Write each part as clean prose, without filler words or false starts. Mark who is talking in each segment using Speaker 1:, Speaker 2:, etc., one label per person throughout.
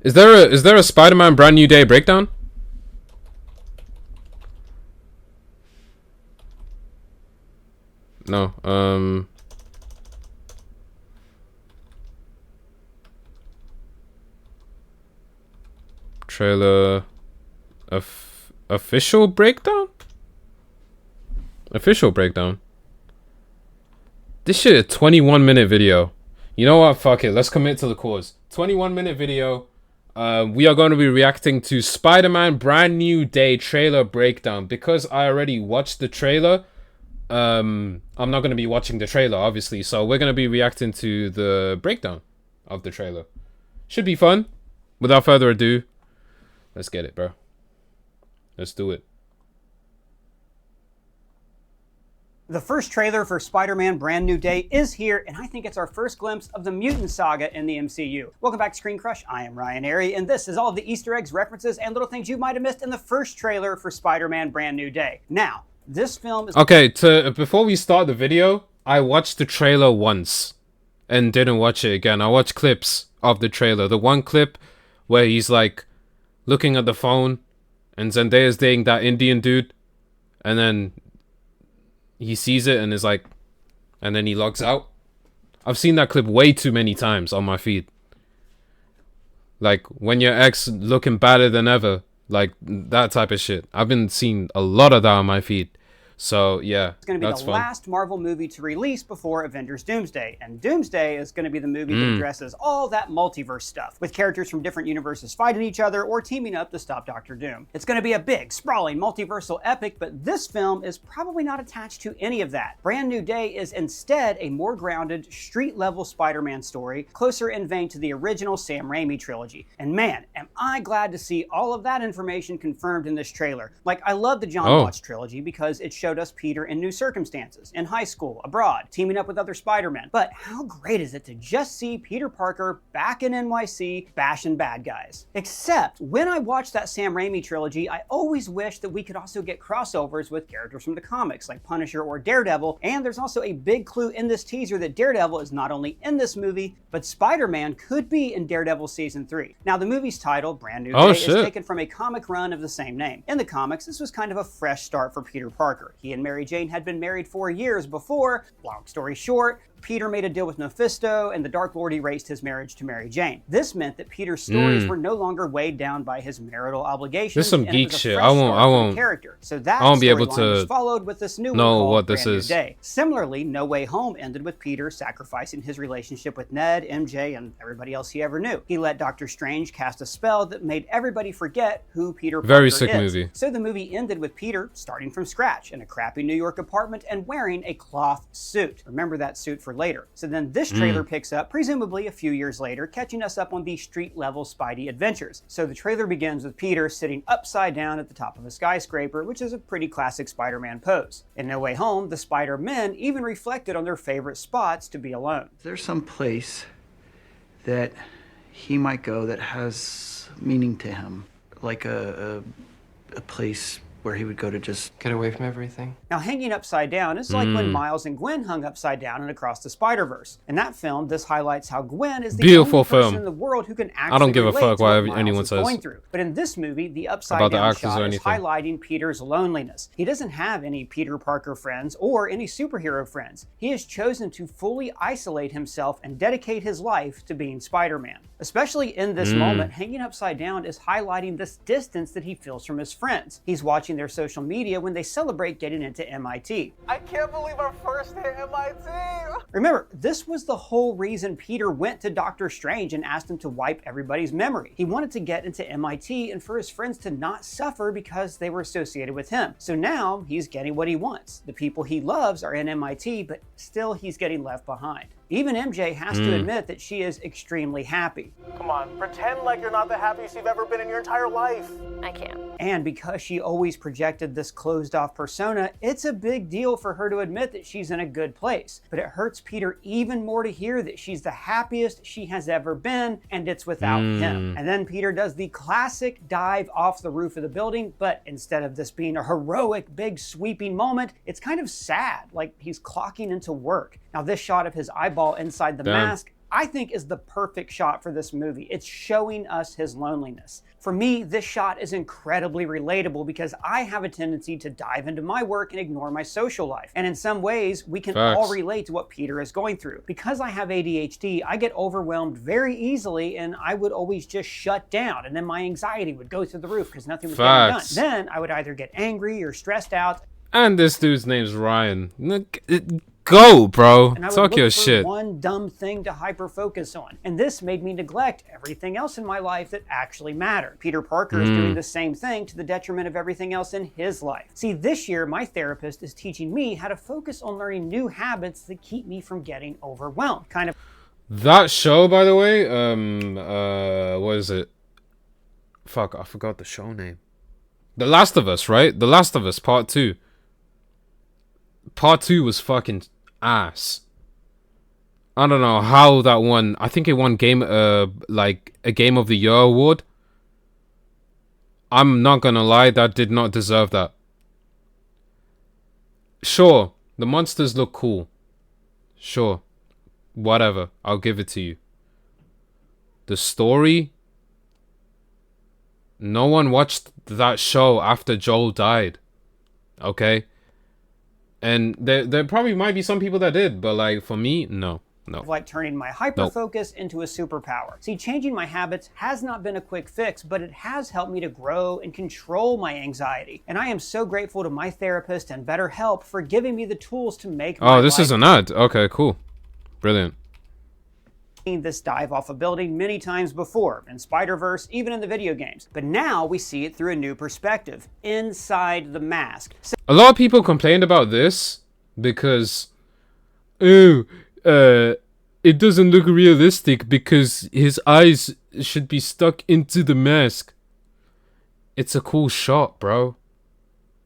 Speaker 1: Is there a Spider-Man Brand New Day breakdown? No. Trailer official breakdown? Official breakdown. This shit a 21-minute video. You know what? Fuck it. Let's commit to the cause. 21-minute video. We are going to be reacting to Spider-Man Brand New Day trailer breakdown. Because I already watched the trailer, I'm not going to be watching the trailer, obviously. So we're going to be reacting to the breakdown of the trailer. Should be fun. Without further ado, let's get it, bro. Let's do it.
Speaker 2: The first trailer for Spider-Man Brand New Day is here, and I think it's our first glimpse of the mutant saga in the MCU. Welcome back to Screen Crush. I am Ryan Airy, and this is all of the Easter eggs, references, and little things you might have missed in the first trailer for Spider-Man Brand New Day. Now, this film is...
Speaker 1: Okay, before we start the video, I watched the trailer once and didn't watch it again. I watched clips of the trailer. The one clip where he's like looking at the phone and Zendaya's dating that Indian dude, and then he sees it and is like, and then he logs out. I've seen that clip way too many times on my feed. Like, when your ex looking better than ever. Like, that type of shit. I've been seeing a lot of that on my feed. So, yeah,
Speaker 2: it's going to be the last Marvel movie to release before Avengers Doomsday. And Doomsday is going to be the movie that addresses all that multiverse stuff, with characters from different universes fighting each other or teaming up to stop Doctor Doom. It's going to be a big, sprawling, multiversal epic, but this film is probably not attached to any of that. Brand New Day is instead a more grounded, street-level Spider-Man story, closer in vein to the original Sam Raimi trilogy. And man, am I glad to see all of that information confirmed in this trailer. Like, I love the John Watts trilogy because it showed us Peter in new circumstances, in high school, abroad, teaming up with other Spider-Men. But how great is it to just see Peter Parker back in NYC bashing bad guys? Except, when I watched that Sam Raimi trilogy, I always wished that we could also get crossovers with characters from the comics, like Punisher or Daredevil, and there's also a big clue in this teaser that Daredevil is not only in this movie, but Spider-Man could be in Daredevil Season 3. Now, the movie's title, Brand New Day, is taken from a comic run of the same name. In the comics, this was kind of a fresh start for Peter Parker. He and Mary Jane had been married 4 years before. Long story short, Peter made a deal with Mephisto, and the Dark Lord erased his marriage to Mary Jane. This meant that Peter's stories were no longer weighed down by his marital obligations.
Speaker 1: This is some geek shit. I won't
Speaker 2: character. So that
Speaker 1: I won't be able to
Speaker 2: followed with this new
Speaker 1: know
Speaker 2: one
Speaker 1: what this is.
Speaker 2: Day. Similarly, No Way Home ended with Peter sacrificing his relationship with Ned, MJ, and everybody else he ever knew. He let Doctor Strange cast a spell that made everybody forget who Peter Parker is.
Speaker 1: Very sick movie.
Speaker 2: So the movie ended with Peter starting from scratch in a crappy New York apartment and wearing a cloth suit. Remember that suit for later. So then this trailer picks up, presumably a few years later, catching us up on the street-level Spidey adventures. So the trailer begins with Peter sitting upside down at the top of a skyscraper, which is a pretty classic Spider-Man pose. In No Way Home, the Spider-Men even reflected on their favorite spots to be alone.
Speaker 3: There's some place that he might go that has meaning to him, like a place where he would go to just
Speaker 4: get away from everything.
Speaker 2: Now, hanging upside down is like when Miles and Gwen hung upside down in Across the Spider-Verse. In that film, this highlights how Gwen is the only person in the world who can actually
Speaker 1: I don't give a fuck what
Speaker 2: Miles
Speaker 1: anyone
Speaker 2: is
Speaker 1: says
Speaker 2: going through. But in this movie, the upside down shot is highlighting Peter's loneliness. He doesn't have any Peter Parker friends or any superhero friends. He has chosen to fully isolate himself and dedicate his life to being Spider-Man. Especially in this moment, hanging upside down is highlighting this distance that he feels from his friends. He's watching their social media when they celebrate getting into MIT.
Speaker 5: I can't believe our first day at MIT!
Speaker 2: Remember, this was the whole reason Peter went to Doctor Strange and asked him to wipe everybody's memory. He wanted to get into MIT and for his friends to not suffer because they were associated with him. So now he's getting what he wants. The people he loves are in MIT, but still he's getting left behind. Even MJ has to admit that she is extremely happy.
Speaker 5: Come on, pretend like you're not the happiest you've ever been in your entire life.
Speaker 6: I can't.
Speaker 2: And because she always projected this closed-off persona, it's a big deal for her to admit that she's in a good place. But it hurts Peter even more to hear that she's the happiest she has ever been, and it's without him. And then Peter does the classic dive off the roof of the building, but instead of this being a heroic, big, sweeping moment, it's kind of sad, like he's clocking into work. Now, this shot of his eyeball inside the mask I think is the perfect shot for this movie. It's showing us his loneliness. For me, this shot is incredibly relatable because I have a tendency to dive into my work and ignore my social life. And in some ways, we can all relate to what Peter is going through. Because I have ADHD, I get overwhelmed very easily and I would always just shut down. And then my anxiety would go through the roof because nothing was getting done. Then I would either get angry or stressed out.
Speaker 1: And this dude's name's Ryan. Go, bro.
Speaker 2: And I would
Speaker 1: Talk
Speaker 2: look
Speaker 1: your
Speaker 2: for
Speaker 1: shit.
Speaker 2: one dumb thing to hyper-focus on. And this made me neglect everything else in my life that actually mattered. Peter Parker is doing the same thing to the detriment of everything else in his life. See, this year, my therapist is teaching me how to focus on learning new habits that keep me from getting overwhelmed. Kind of.
Speaker 1: That show, by the way, what is it? Fuck, I forgot the show name. The Last of Us, right? The Last of Us, Part 2. Part 2 was fucking ass. I don't know how that won. I think it won like a Game of the Year award. I'm not gonna lie, that did not deserve that. Sure, the monsters look cool. Sure. Whatever, I'll give it to you. The story? No one watched that show after Joel died. Okay? And there probably might be some people that did, but like for me, no.
Speaker 2: Like turning my hyper-focus into a superpower. See, changing my habits has not been a quick fix, but it has helped me to grow and control my anxiety. And I am so grateful to my therapist and BetterHelp for giving me the tools to make my
Speaker 1: Oh, this is an ad. Okay, cool. Brilliant.
Speaker 2: This dive off a building many times before, in Spider-Verse, even in the video games. But now we see it through a new perspective, inside the mask.
Speaker 1: A lot of people complained about this because, it doesn't look realistic because his eyes should be stuck into the mask. It's a cool shot, bro.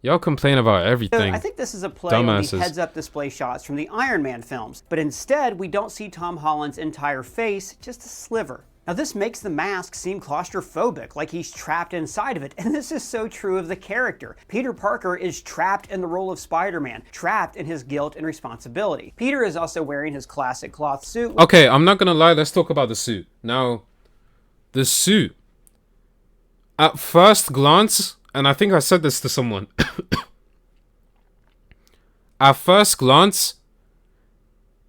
Speaker 1: Y'all complain about everything.
Speaker 2: I think this is a play on
Speaker 1: Dumbasses.
Speaker 2: the heads-up display shots from the Iron Man films, but instead we don't see Tom Holland's entire face, just a sliver. Now this makes the mask seem claustrophobic, like he's trapped inside of it, and this is so true of the character. Peter Parker is trapped in the role of Spider-Man, trapped in his guilt and responsibility. Peter is also wearing his classic cloth suit.
Speaker 1: Okay, I'm not gonna lie, let's talk about the suit. Now, the suit, at first glance, and I think I said this to someone, at first glance,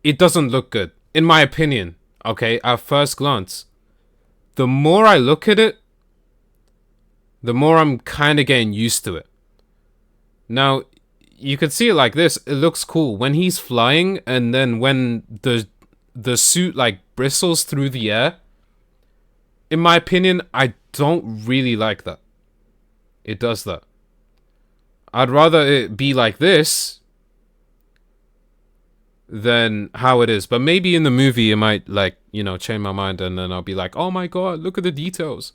Speaker 1: it doesn't look good, in my opinion, okay, at first glance. The more I look at it, the more I'm kind of getting used to it. Now, you could see it like this. It looks cool. When he's flying and then when the suit like bristles through the air, in my opinion, I don't really like that. It does that. I'd rather it be like this than how it is. But maybe in the movie it might, like, you know, change my mind and then I'll be like, oh my god, look at the details.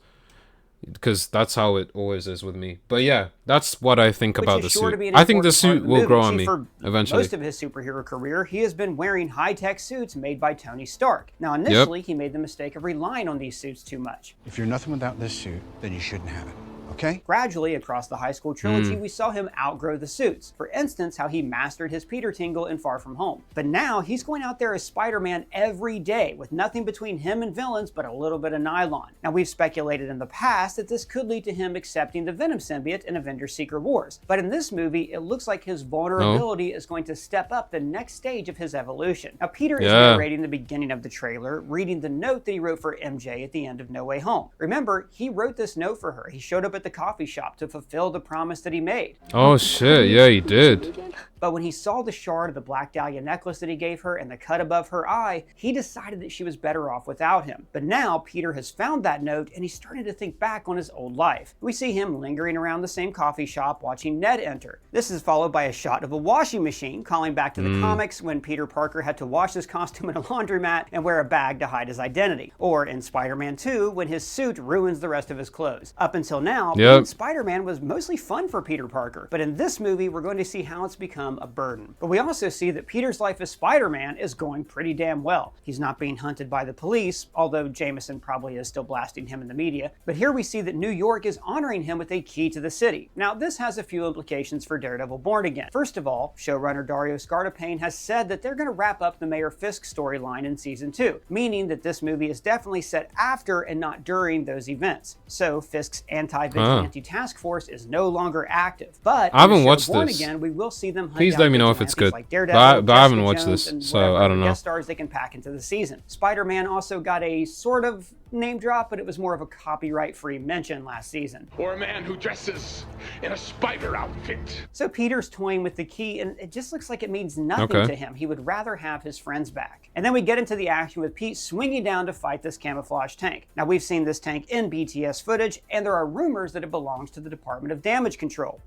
Speaker 1: Because that's how it always is with me. But yeah, that's what I think about the suit. I think the suit will grow on me eventually.
Speaker 2: Most of his superhero career, he has been wearing high-tech suits made by Tony Stark. Now, initially, he made the mistake of relying on these suits too much.
Speaker 4: If you're nothing without this suit, then you shouldn't have it. Okay?
Speaker 2: Gradually, across the high school trilogy, we saw him outgrow the suits. For instance, how he mastered his Peter tingle in Far From Home. But now, he's going out there as Spider-Man every day, with nothing between him and villains but a little bit of nylon. Now, we've speculated in the past that this could lead to him accepting the Venom symbiote in Avengers Secret Wars. But in this movie, it looks like his vulnerability is going to step up the next stage of his evolution. Now, Peter is narrating the beginning of the trailer, reading the note that he wrote for MJ at the end of No Way Home. Remember, he wrote this note for her. He showed up at the coffee shop to fulfill the promise that he made.
Speaker 1: Oh shit, yeah, he did.
Speaker 2: But when he saw the shard of the Black Dahlia necklace that he gave her and the cut above her eye, he decided that she was better off without him. But now Peter has found that note and he's starting to think back on his old life. We see him lingering around the same coffee shop watching Ned enter. This is followed by a shot of a washing machine, calling back to the comics when Peter Parker had to wash his costume in a laundromat and wear a bag to hide his identity. Or in Spider-Man 2, when his suit ruins the rest of his clothes. Up until now, being Spider-Man was mostly fun for Peter Parker. But in this movie, we're going to see how it's become become a burden. But we also see that Peter's life as Spider-Man is going pretty damn well. He's not being hunted by the police, although Jameson probably is still blasting him in the media. But here we see that New York is honoring him with a key to the city. Now, this has a few implications for Daredevil Born Again. First of all, showrunner Dario Scartapane has said that they're going to wrap up the Mayor Fisk storyline in season 2, meaning that this movie is definitely set after and not during those events. So Fisk's anti-vigilante task force is no longer active. But
Speaker 1: I haven't watched
Speaker 2: Born
Speaker 1: this.
Speaker 2: Again, we will see them hunt
Speaker 1: Please
Speaker 2: down
Speaker 1: let me know if it's good.
Speaker 2: like Daredevil,
Speaker 1: But I haven't
Speaker 2: Jessica
Speaker 1: watched
Speaker 2: Jones,
Speaker 1: this,
Speaker 2: and
Speaker 1: so
Speaker 2: whatever
Speaker 1: I don't know.
Speaker 2: guest stars they can pack into the season. Spider-Man also got a sort of name drop, but it was more of a copyright-free mention last season.
Speaker 6: Or a man who dresses in a spider outfit.
Speaker 2: So Peter's toying with the key, and it just looks like it means nothing to him. He would rather have his friends back. And then we get into the action with Pete swinging down to fight this camouflage tank. Now, we've seen this tank in BTS footage, and there are rumors that it belongs to the Department of Damage Control.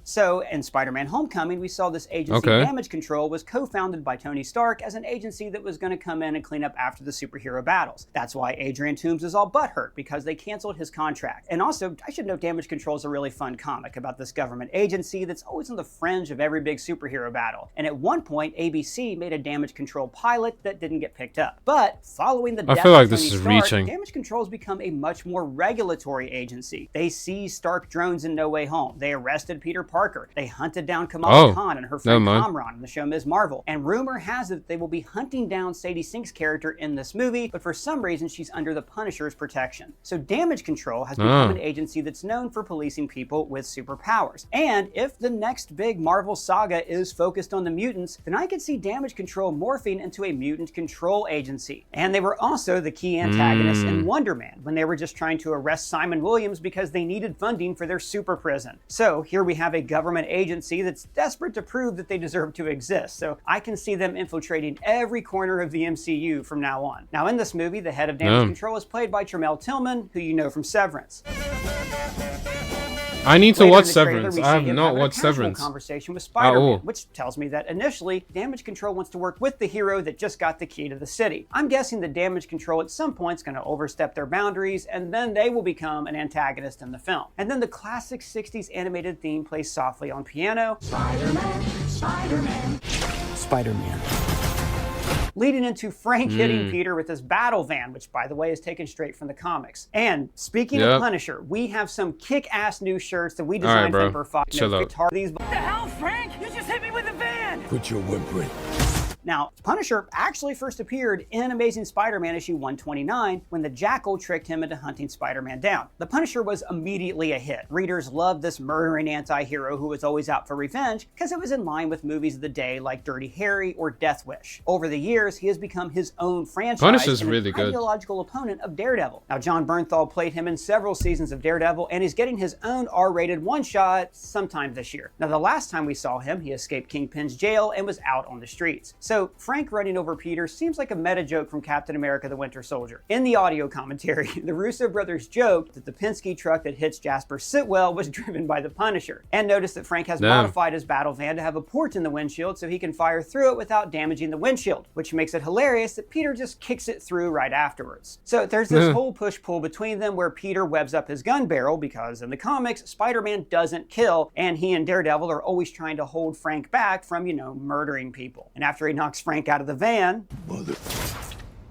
Speaker 2: So in Spider-Man Homecoming, we saw this agency, Damage Control, was co-founded by Tony Stark as an agency that was going to come in and clean up after the superhero battles. That's why Adrian Toomes is all butthurt, because they canceled his contract. And also, I should note Damage Control is a really fun comic about this government agency that's always on the fringe of every big superhero battle. And at one point, ABC made a Damage Control pilot that didn't get picked up. But following the death
Speaker 1: I feel like
Speaker 2: of
Speaker 1: this
Speaker 2: Tony
Speaker 1: is
Speaker 2: Stark,
Speaker 1: reaching.
Speaker 2: Damage Control has become a much more regulatory agency. They seized Stark drones in No Way Home. They arrested Peter Parker. They hunted down Kamala Khan and her friend Kamran in the show Ms. Marvel. And rumor has it that they will be hunting down Sadie Sink's character in this movie, but for some reason she's under the Punisher's protection. So Damage Control has become an agency that's known for policing people with superpowers. And if the next big Marvel saga is focused on the mutants, then I could see Damage Control morphing into a mutant control agency. And they were also the key antagonists in Wonder Man, when they were just trying to arrest Simon Williams because they needed funding for their super prison. So here we have a government agency that's desperate to prove that they deserve to exist. So I can see them infiltrating every corner of the MCU from now on. Now in this movie, the head of Damage Control is played by Tramell Tillman, who you know from Severance.
Speaker 1: I need to
Speaker 2: Later
Speaker 1: watch
Speaker 2: in the trailer,
Speaker 1: Severance.
Speaker 2: we
Speaker 1: I
Speaker 2: see
Speaker 1: have
Speaker 2: him
Speaker 1: not
Speaker 2: having a
Speaker 1: watched
Speaker 2: casual
Speaker 1: Severance.
Speaker 2: conversation with Spider-Man,
Speaker 1: all.
Speaker 2: which tells me that initially, Damage Control wants to work with the hero that just got the key to the city. I'm guessing that Damage Control at some point is going to overstep their boundaries, and then they will become an antagonist in the film. And then the classic 60s animated theme plays softly on piano. Spider-Man, Spider-Man, Spider-Man. Leading into Frank hitting Peter with his battle van, which, by the way, is taken straight from the comics. And speaking of Punisher, we have some kick-ass new shirts that we designed for Fox.
Speaker 1: Chill out.
Speaker 2: These.
Speaker 7: What the hell, Frank? You just hit me with a van!
Speaker 8: Quit your whimpering.
Speaker 2: Now, Punisher actually first appeared in Amazing Spider-Man issue 129 when the Jackal tricked him into hunting Spider-Man down. The Punisher was immediately a hit. Readers loved this murdering anti-hero who was always out for revenge because it was in line with movies of the day like Dirty Harry or Death Wish. Over the years, he has become his own franchise
Speaker 1: Punisher's
Speaker 2: and
Speaker 1: really
Speaker 2: an
Speaker 1: good.
Speaker 2: ideological opponent of Daredevil. Now, John Bernthal played him in several seasons of Daredevil, and he's getting his own R-rated one-shot sometime this year. Now, the last time we saw him, he escaped Kingpin's jail and was out on the streets. So Frank running over Peter seems like a meta joke from Captain America the Winter Soldier. In the audio commentary, the Russo brothers joked that the Penske truck that hits Jasper Sitwell was driven by the Punisher. And notice that Frank has modified his battle van to have a port in the windshield so he can fire through it without damaging the windshield, which makes it hilarious that Peter just kicks it through right afterwards. So there's this whole push-pull between them where Peter webs up his gun barrel because in the comics, Spider-Man doesn't kill, and he and Daredevil are always trying to hold Frank back from, murdering people. And after he knocks Frank out of the van...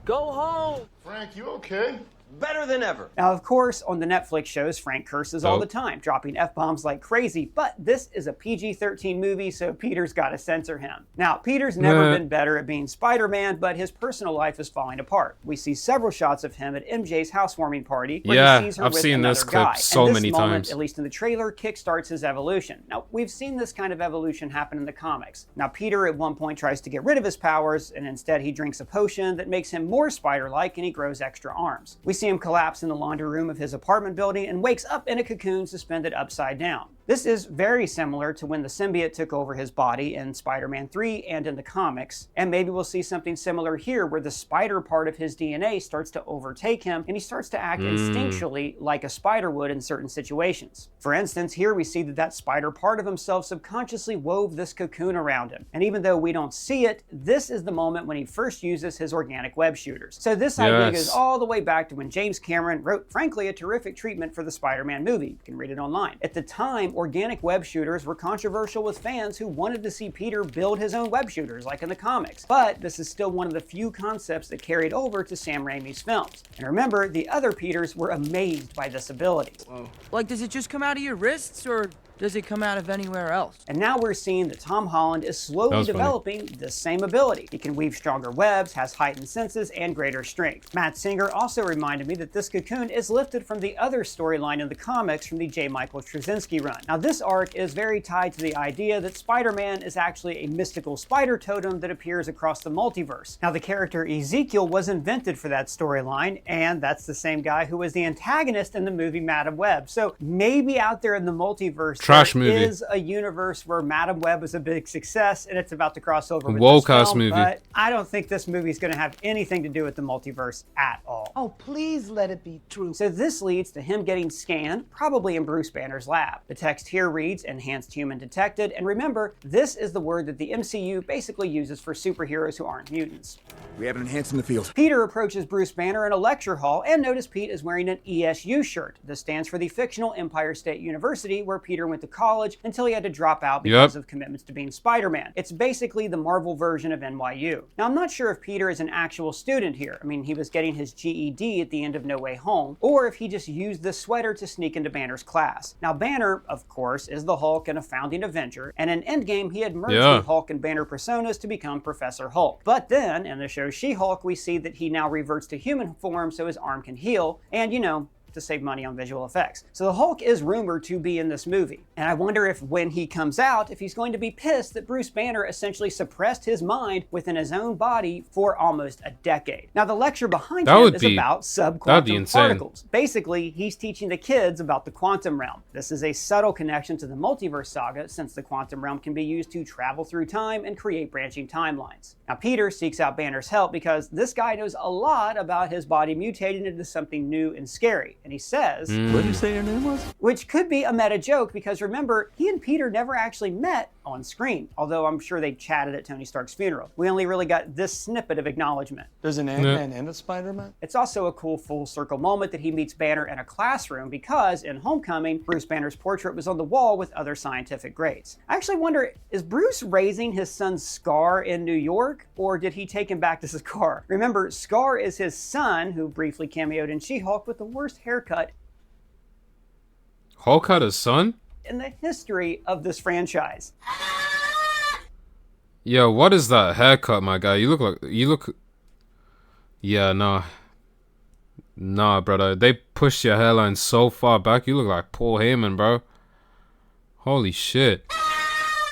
Speaker 7: Go home!
Speaker 8: Frank, you okay?
Speaker 7: Better than ever.
Speaker 2: Now, of course, on the Netflix shows, Frank curses all the time, dropping F-bombs like crazy, but this is a PG-13 movie, so Peter's got to censor him. Now, Peter's never been better at being Spider-Man, but his personal life is falling apart. We see several shots of him at MJ's housewarming party, where he sees her
Speaker 1: I've
Speaker 2: with
Speaker 1: seen
Speaker 2: another
Speaker 1: this clip
Speaker 2: guy.
Speaker 1: so
Speaker 2: and this
Speaker 1: many
Speaker 2: moment,
Speaker 1: times.
Speaker 2: at least in the trailer, kickstarts his evolution. Now, we've seen this kind of evolution happen in the comics. Now, Peter at one point tries to get rid of his powers, and instead he drinks a potion that makes him more spider-like, and he grows extra arms. We see him collapse in the laundry room of his apartment building and wakes up in a cocoon suspended upside down. This is very similar to when the symbiote took over his body in Spider-Man 3 and in the comics, and maybe we'll see something similar here where the spider part of his DNA starts to overtake him and he starts to act instinctually like a spider would in certain situations. For instance, here we see that spider part of himself subconsciously wove this cocoon around him, and even though we don't see it, this is the moment when he first uses his organic web shooters. So this idea goes all the way back to when James Cameron wrote, frankly, a terrific treatment for the Spider-Man movie. You can read it online. At the time, organic web shooters were controversial with fans who wanted to see Peter build his own web shooters like in the comics, but this is still one of the few concepts that carried over to Sam Raimi's films. And remember, the other Peters were amazed by this ability.
Speaker 7: Whoa. Like, does it just come out of your wrists, or does it come out of anywhere else?
Speaker 2: And now we're seeing that Tom Holland is slowly developing this same ability. He can weave stronger webs, has heightened senses, and greater strength. Matt Singer also reminded me that this cocoon is lifted from the other storyline in the comics from the J. Michael Straczynski run. Now this arc is very tied to the idea that Spider-Man is actually a mystical spider totem that appears across the multiverse. Now the character Ezekiel was invented for that storyline, and that's the same guy who was the antagonist in the movie Madam Web. So maybe out there in the multiverse, there is a universe where Madam Web was a big success and it's about to cross over with this film, but I don't think this movie is going to have anything to do with the multiverse at all.
Speaker 7: Oh, please let it be true.
Speaker 2: So this leads to him getting scanned, probably in Bruce Banner's lab. The text here reads, "Enhanced human detected," and remember, this is the word that the MCU basically uses for superheroes who aren't mutants.
Speaker 8: We have an enhanced in the field.
Speaker 2: Peter approaches Bruce Banner in a lecture hall, and notice Pete is wearing an ESU shirt. This stands for the fictional Empire State University, where Peter went to college until he had to drop out because of commitments to being Spider-Man. It's basically the Marvel version of NYU. Now, I'm not sure if Peter is an actual student here. I mean, he was getting his GED at the end of No Way Home, or if he just used this sweater to sneak into Banner's class. Now, Banner, of course, is the Hulk and a founding Avenger, and in Endgame, he had merged the Hulk and Banner personas to become Professor Hulk. But then, in the show She-Hulk, we see that he now reverts to human form so his arm can heal, and, you know, to save money on visual effects. So the Hulk is rumored to be in this movie. And I wonder if when he comes out, if he's going to be pissed that Bruce Banner essentially suppressed his mind within his own body for almost a decade. Now the lecture behind him is about subquantum particles. Basically, he's teaching the kids about the quantum realm. This is a subtle connection to the multiverse saga, since the quantum realm can be used to travel through time and create branching timelines. Now Peter seeks out Banner's help because this guy knows a lot about his body mutating into something new and scary. And he says,
Speaker 3: What did you say your name was?
Speaker 2: Which could be a meta joke because remember, he and Peter never actually met on screen, although I'm sure they chatted at Tony Stark's funeral. We only really got this snippet of acknowledgement.
Speaker 9: There's an Ant-Man and a Spider-Man?
Speaker 2: It's also a cool full circle moment that he meets Banner in a classroom because in Homecoming, Bruce Banner's portrait was on the wall with other scientific greats. I actually wonder, is Bruce raising his son Scar in New York, or did he take him back to Scar? Remember, Scar is his son who briefly cameoed in She-Hulk with the worst haircut
Speaker 1: Hulk had a son?
Speaker 2: In the history of this franchise.
Speaker 1: Yeah, what is that haircut, my guy? You look... Yeah, nah. Nah, brother. They pushed your hairline so far back, you look like Paul Heyman, bro. Holy shit.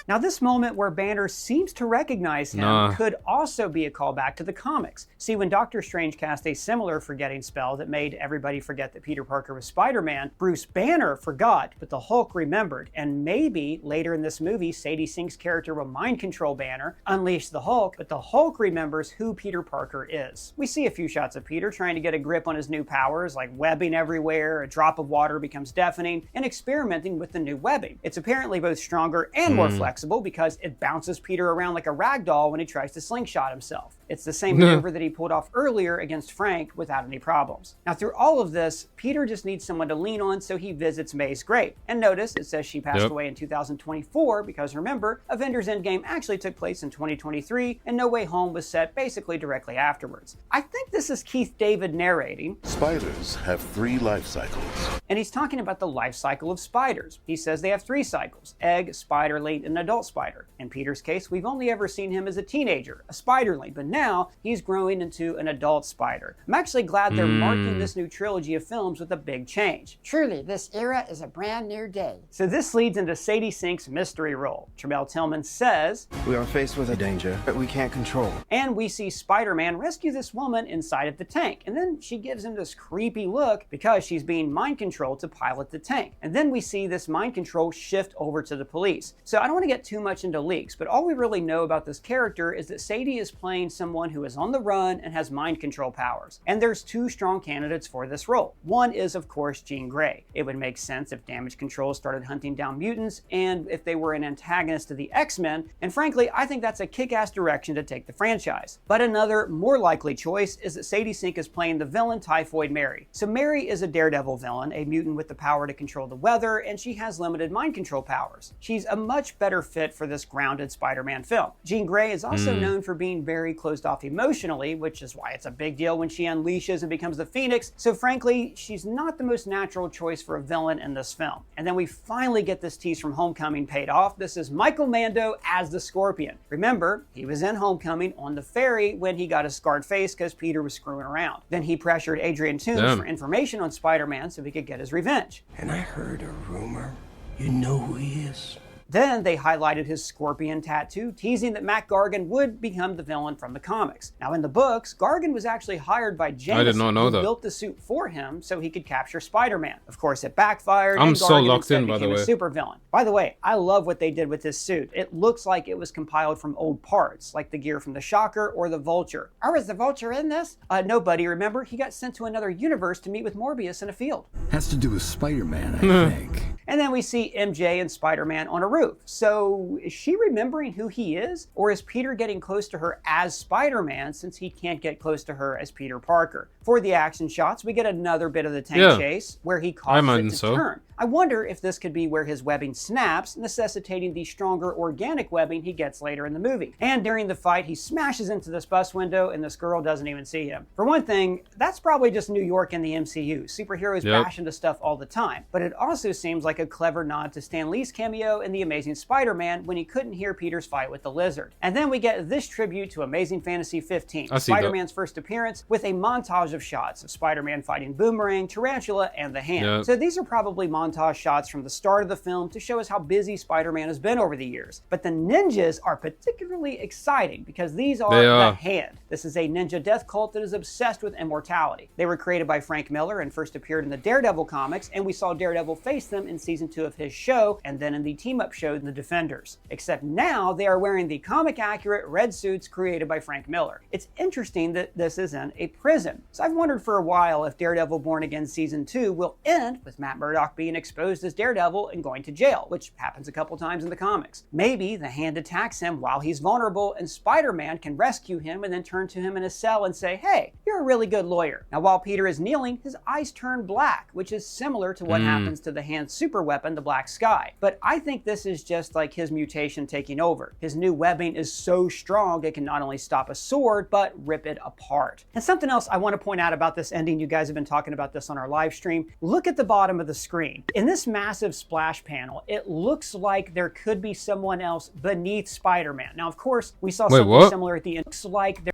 Speaker 2: Now this moment where Banner seems to recognize him could also be a callback to the comics. See, when Doctor Strange cast a similar forgetting spell that made everybody forget that Peter Parker was Spider-Man, Bruce Banner forgot, but the Hulk remembered. And maybe later in this movie, Sadie Sink's character will mind control Banner, unleash the Hulk, but the Hulk remembers who Peter Parker is. We see a few shots of Peter trying to get a grip on his new powers, like webbing everywhere, a drop of water becomes deafening, and experimenting with the new webbing. It's apparently both stronger and more flexible, because it bounces Peter around like a rag doll when he tries to slingshot himself. It's the same maneuver that he pulled off earlier against Frank without any problems. Now through all of this, Peter just needs someone to lean on, so he visits May's grave. And notice it says she passed away in 2024 because remember, Avengers Endgame actually took place in 2023 and No Way Home was set basically directly afterwards. I think this is Keith David narrating.
Speaker 10: Spiders have 3 life cycles.
Speaker 2: And he's talking about the life cycle of spiders. He says they have 3 cycles: egg, spider, late, and adult spider. In Peter's case, we've only ever seen him as a teenager, a spiderling, but now he's growing into an adult spider. I'm actually glad they're marking this new trilogy of films with a big change.
Speaker 11: Truly, this era is a brand new day.
Speaker 2: So this leads into Sadie Sink's mystery role. Tremel Tillman says,
Speaker 12: "We are faced with a danger that we can't control."
Speaker 2: And we see Spider-Man rescue this woman inside of the tank. And then she gives him this creepy look because she's being mind controlled to pilot the tank. And then we see this mind control shift over to the police. So I don't want to get too much into leaks, but all we really know about this character is that Sadie is playing some someone who is on the run and has mind control powers. And there's two strong candidates for this role. One is, of course, Jean Grey. It would make sense if Damage Control started hunting down mutants and if they were an antagonist to the X-Men, and frankly, I think that's a kick-ass direction to take the franchise. But another, more likely choice is that Sadie Sink is playing the villain Typhoid Mary. So Mary is a Daredevil villain, a mutant with the power to control the weather, and she has limited mind control powers. She's a much better fit for this grounded Spider-Man film. Jean Grey is also known for being very closed off emotionally, which is why it's a big deal when she unleashes and becomes the Phoenix, so frankly, she's not the most natural choice for a villain in this film. And then we finally get this tease from Homecoming paid off. This is Michael Mando as the Scorpion. Remember, he was in Homecoming on the ferry when he got a scarred face because Peter was screwing around. Then he pressured Adrian Toomes for information on Spider-Man so he could get his revenge.
Speaker 12: And I heard a rumor. You know who he is?
Speaker 2: Then they highlighted his scorpion tattoo, teasing that Mac Gargan would become the villain from the comics. Now in the books, Gargan was actually hired by Jameson, who built the suit for him so he could capture Spider-Man. Of course, it backfired, and Gargan instead became a supervillain. By the way, I love what they did with this suit. It looks like it was compiled from old parts, like the gear from the Shocker or the Vulture.
Speaker 11: Oh, is the Vulture in this?
Speaker 2: No, buddy, remember? He got sent to another universe to meet with Morbius in a field.
Speaker 8: Has to do with Spider-Man, I think.
Speaker 2: And then we see MJ and Spider-Man on a roof. So is she remembering who he is? Or is Peter getting close to her as Spider-Man since he can't get close to her as Peter Parker? For the action shots, we get another bit of the tank chase where he causes it to turn. I wonder if this could be where his webbing snaps, necessitating the stronger organic webbing he gets later in the movie. And during the fight, he smashes into this bus window and this girl doesn't even see him. For one thing, that's probably just New York in the MCU. Superheroes bash into stuff all the time. But it also seems like a clever nod to Stan Lee's cameo in The Amazing Spider-Man when he couldn't hear Peter's fight with the Lizard. And then we get this tribute to Amazing Fantasy 15, Spider-Man's first appearance, with a montage of shots of Spider-Man fighting Boomerang, Tarantula, and the Hand. So these are probably montage shots from the start of the film to show us how busy Spider-Man has been over the years. But the ninjas are particularly exciting because these are the Hand. This is a ninja death cult that is obsessed with immortality. They were created by Frank Miller and first appeared in the Daredevil comics, and we saw Daredevil face them in season 2 of his show, and then in the team-up show in The Defenders. Except now they are wearing the comic-accurate red suits created by Frank Miller. It's interesting that this is in a prison. So I've wondered for a while if Daredevil Born Again season 2 will end with Matt Murdock being exposed as Daredevil and going to jail, which happens a couple times in the comics. Maybe the Hand attacks him while he's vulnerable and Spider-Man can rescue him and then turn to him in a cell and say, hey, you're a really good lawyer. Now while Peter is kneeling, his eyes turn black, which is similar to what happens to the Hand's super weapon, the Black Sky. But I think this is just like his mutation taking over. His new webbing is so strong it can not only stop a sword, but rip it apart. And something else I want to point out about this ending, you guys have been talking about this on our live stream. Look at the bottom of the screen. In this massive splash panel, it looks like there could be someone else beneath Spider-Man. Now, of course, we saw something similar at the end. It looks like there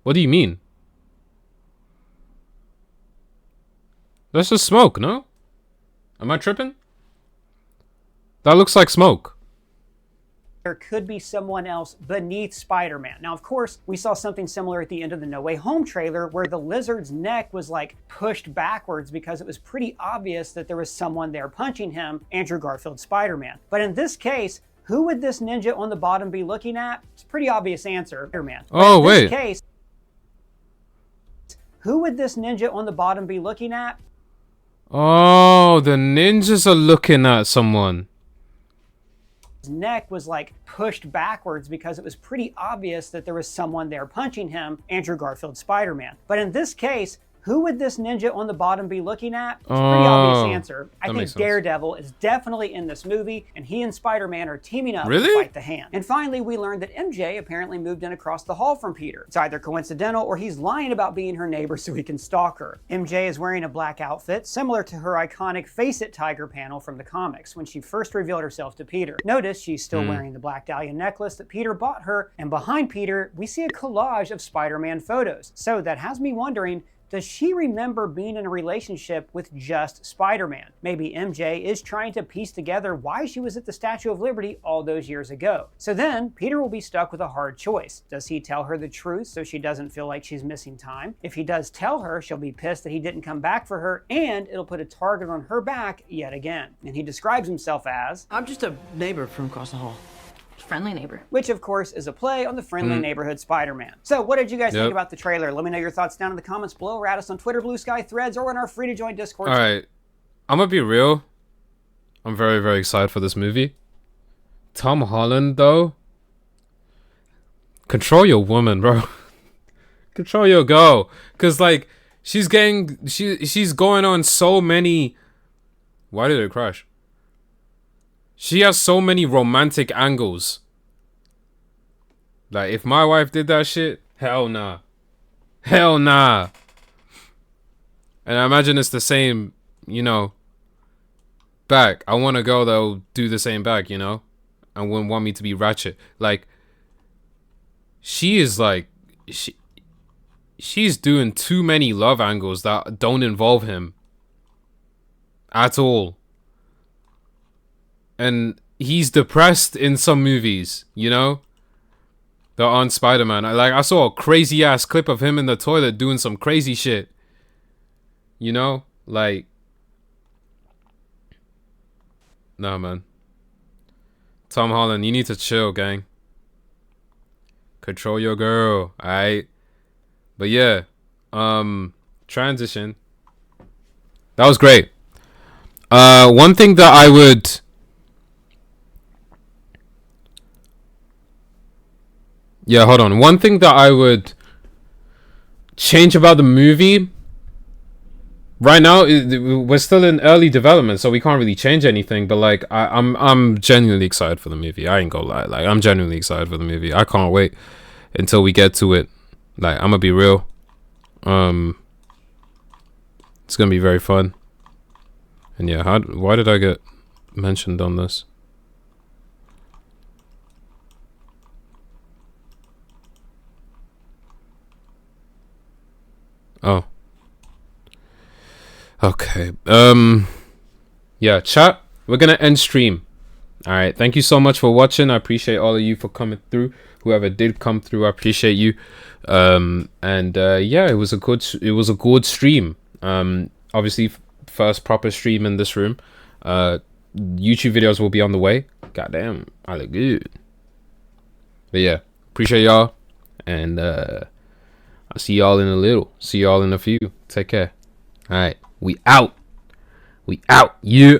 Speaker 1: what do you mean? That's just smoke, no? Am I tripping? That looks like smoke.
Speaker 2: There could be someone else beneath Spider-Man. Now, of course, we saw something similar at the end of the No Way Home trailer where the Lizard's neck was like pushed backwards because it was pretty obvious that there was someone there punching him, Andrew Garfield's Spider-Man. But in this case, who would this ninja on the bottom be looking at? It's a pretty obvious answer, Spider-Man.
Speaker 1: Oh, wait.
Speaker 2: In this case, who would this ninja on the bottom be looking at?
Speaker 1: Oh, the ninjas are looking at someone.
Speaker 2: His neck was like pushed backwards because it was pretty obvious that there was someone there punching him, Andrew Garfield's Spider-Man. But in this case, who would this ninja on the bottom be looking at? It's a pretty obvious answer. I think Daredevil is definitely in this movie, and he and Spider-Man are teaming up to fight the Hand. And finally, we learned that MJ apparently moved in across the hall from Peter. It's either coincidental or he's lying about being her neighbor so he can stalk her. MJ is wearing a black outfit, similar to her iconic Face It Tiger panel from the comics when she first revealed herself to Peter. Notice she's still wearing the Black Dahlia necklace that Peter bought her, and behind Peter, we see a collage of Spider-Man photos. So that has me wondering, Does she remember being in a relationship with just Spider-Man? Maybe MJ is trying to piece together why she was at the Statue of Liberty all those years ago. So then, Peter will be stuck with a hard choice. Does he tell her the truth so she doesn't feel like she's missing time? If he does tell her, she'll be pissed that he didn't come back for her, and it'll put a target on her back yet again. And he describes himself as,
Speaker 7: I'm just a neighbor from across the hall.
Speaker 13: Friendly neighbor.
Speaker 2: Which of course is a play on the friendly neighborhood Spider-Man. So what did you guys think about the trailer? Let me know your thoughts down in the comments below, or add us on Twitter, Blue Sky, Threads, or in our free to join Discord.
Speaker 1: Alright, I'm gonna be real. I'm very, very excited for this movie. Tom Holland, though. Control your woman, bro. Control your girl. Cause like, she's going on so many... Why did it crash? She has so many romantic angles. Like, if my wife did that shit, hell nah. Hell nah. And I imagine it's the same, you know, back. I want a girl that'll do the same back, you know? And wouldn't want me to be ratchet. Like, she is like, she's doing too many love angles that don't involve him. At all. And he's depressed in some movies, you know? That aren't Spider-Man. I saw a crazy ass clip of him in the toilet doing some crazy shit. You know? Like... Nah, man. Tom Holland, you need to chill, gang. Control your girl, alright? But yeah. Transition. That was great. One thing that I would... Yeah, hold on. One thing that I would change about the movie... Right now, we're still in early development, so we can't really change anything. But like, I'm genuinely excited for the movie. I ain't gonna lie. Like, I'm genuinely excited for the movie. I can't wait until we get to it. Like, I'm gonna be real. It's gonna be very fun. And yeah, why did I get mentioned on this? Oh. Okay. Yeah, chat. We're gonna end stream. Alright, thank you so much for watching. I appreciate all of you for coming through. Whoever did come through, I appreciate you. Yeah, it was a good stream. Obviously first proper stream in this room. YouTube videos will be on the way. Goddamn, I look good. But yeah, appreciate y'all. And I'll see y'all in a little. See y'all in a few. Take care. Alright, we out. We out. Yeah.